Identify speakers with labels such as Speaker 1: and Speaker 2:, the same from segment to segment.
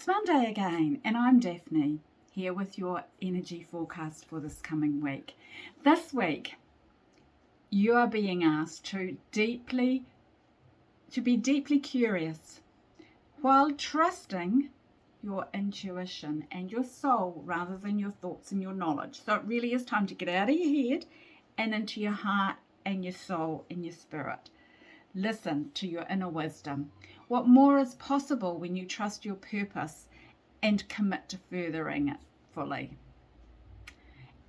Speaker 1: It's Monday again, and I'm Daphne, here with your energy forecast for this coming week. This week, you are being asked to be deeply curious while trusting your intuition and your soul rather than your thoughts and your knowledge. So it really is time to get out of your head and into your heart and your soul and your spirit. Listen to your inner wisdom. What more is possible when you trust your purpose and commit to furthering it fully?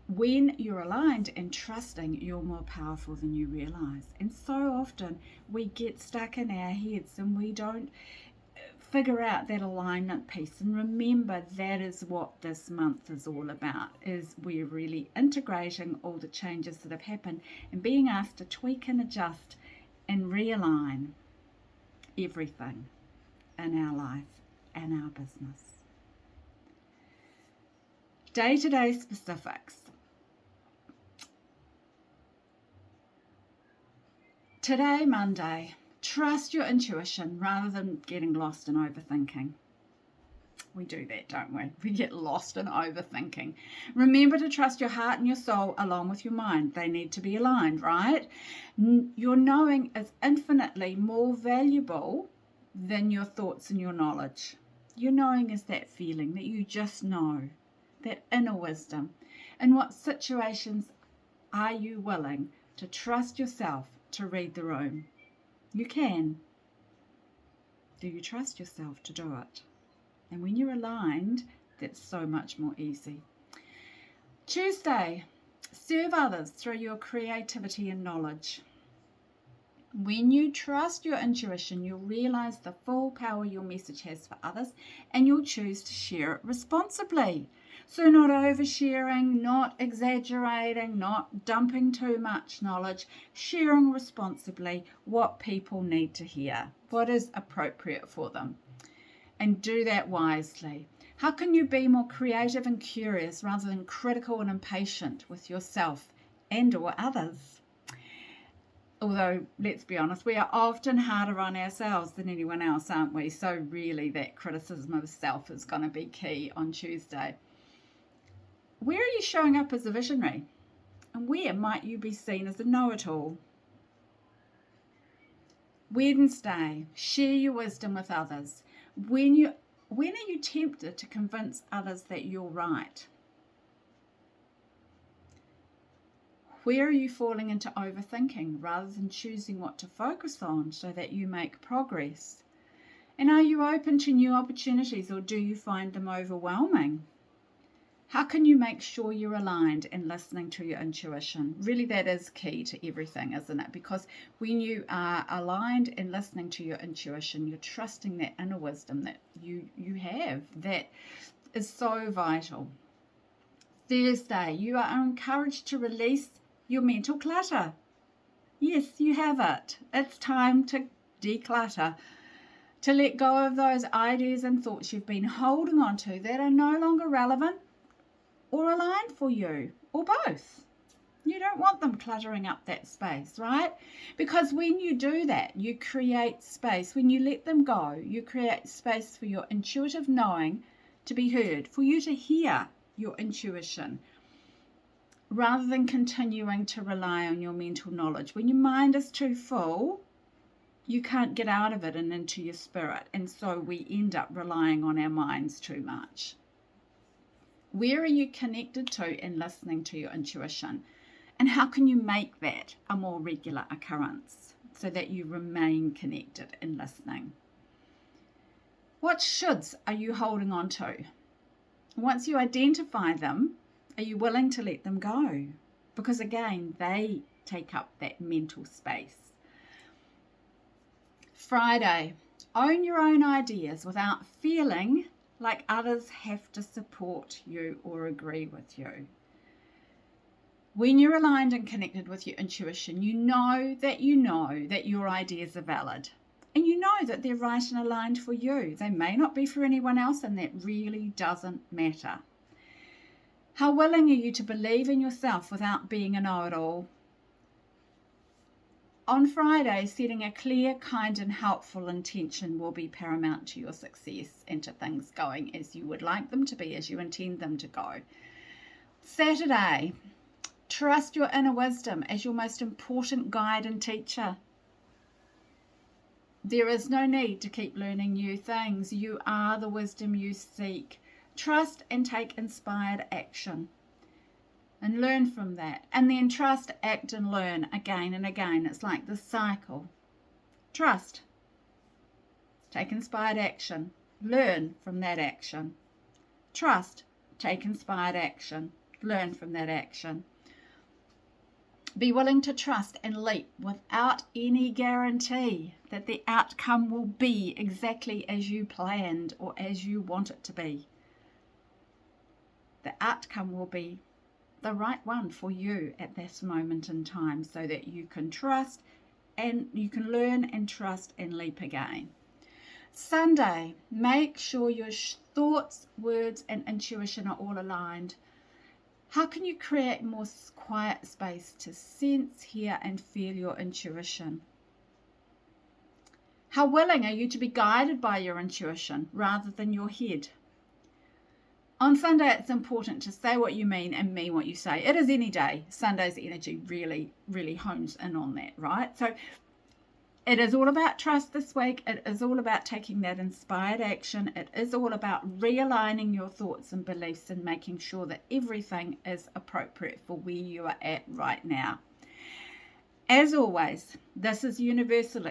Speaker 1: When you're aligned and trusting, you're more powerful than you realize. And so often we get stuck in our heads and we don't figure out that alignment piece. And remember, that is what this month is all about, is we're really integrating all the changes that have happened and being asked to tweak and adjust and realign everything in our life and our business. Day-to-day specifics. Today, Monday, trust your intuition rather than getting lost in overthinking. We do that, don't we? We get lost in overthinking. Remember to trust your heart and your soul along with your mind. They need to be aligned, right? Your knowing is infinitely more valuable than your thoughts and your knowledge. Your knowing is that feeling that you just know, that inner wisdom. In what situations are you willing to trust yourself to read the room? You can. Do you trust yourself to do it? And when you're aligned, that's so much more easy. Tuesday, serve others through your creativity and knowledge. When you trust your intuition, you'll realize the full power your message has for others, and you'll choose to share it responsibly. So not oversharing, not exaggerating, not dumping too much knowledge, sharing responsibly what people need to hear, what is appropriate for them. And do that wisely. How can you be more creative and curious rather than critical and impatient with yourself and or others? Although, let's be honest, we are often harder on ourselves than anyone else, aren't we? So really that criticism of self is going to be key on Tuesday. Where are you showing up as a visionary? And where might you be seen as a know-it-all? Wednesday, share your wisdom with others. When are you tempted to convince others that you're right? Where are you falling into overthinking rather than choosing what to focus on so that you make progress? And are you open to new opportunities, or do you find them overwhelming? How can you make sure you're aligned and listening to your intuition? Really, that is key to everything, isn't it? Because when you are aligned and listening to your intuition, you're trusting that inner wisdom that you have. That is so vital. Thursday, you are encouraged to release your mental clutter. Yes, you have it. It's time to declutter, to let go of those ideas and thoughts you've been holding on to that are no longer relevant or aligned for you, or both. You don't want them cluttering up that space, right? Because when you do that, you create space. When you let them go, you create space for your intuitive knowing to be heard, for you to hear your intuition, rather than continuing to rely on your mental knowledge. When your mind is too full, you can't get out of it and into your spirit, and so we end up relying on our minds too much. Where are you connected to and listening to your intuition? And how can you make that a more regular occurrence so that you remain connected and listening? What shoulds are you holding on to? Once you identify them, are you willing to let them go? Because again, they take up that mental space. Friday, own your own ideas without feeling like others have to support you or agree with you. When you're aligned and connected with your intuition, you know that your ideas are valid. And you know that they're right and aligned for you. They may not be for anyone else, and that really doesn't matter. How willing are you to believe in yourself without being a know-it-all? On Friday, setting a clear, kind, and helpful intention will be paramount to your success and to things going as you would like them to be, as you intend them to go. Saturday, trust your inner wisdom as your most important guide and teacher. There is no need to keep learning new things. You are the wisdom you seek. Trust and take inspired action. And learn from that. And then trust, act, and learn again and again. It's like this cycle. Trust. Take inspired action. Learn from that action. Trust. Take inspired action. Learn from that action. Be willing to trust and leap without any guarantee that the outcome will be exactly as you planned or as you want it to be. The outcome will be the right one for you at this moment in time, so that you can trust and you can learn and trust and leap again. Sunday, make sure your thoughts, words, and intuition are all aligned. How can you create more quiet space to sense, hear, and feel your intuition? How willing are you to be guided by your intuition rather than your head? On Sunday, it's important to say what you mean and mean what you say. It is any day. Sunday's energy really, really hones in on that, right? So it is all about trust this week. It is all about taking that inspired action. It is all about realigning your thoughts and beliefs and making sure that everything is appropriate for where you are at right now. As always, this is universal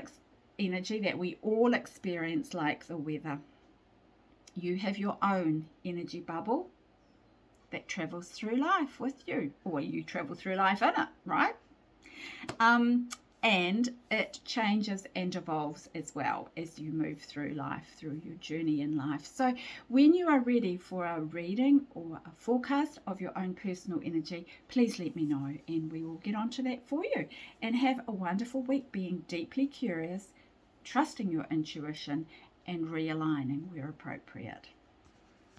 Speaker 1: energy that we all experience like the weather. You have your own energy bubble that travels through life with you, or you travel through life in it, right? And it changes and evolves as well as you move through life, through your journey in life. So when you are ready for a reading or a forecast of your own personal energy, please let me know and we will get onto that for you. And have a wonderful week being deeply curious, trusting your intuition, and realigning where appropriate.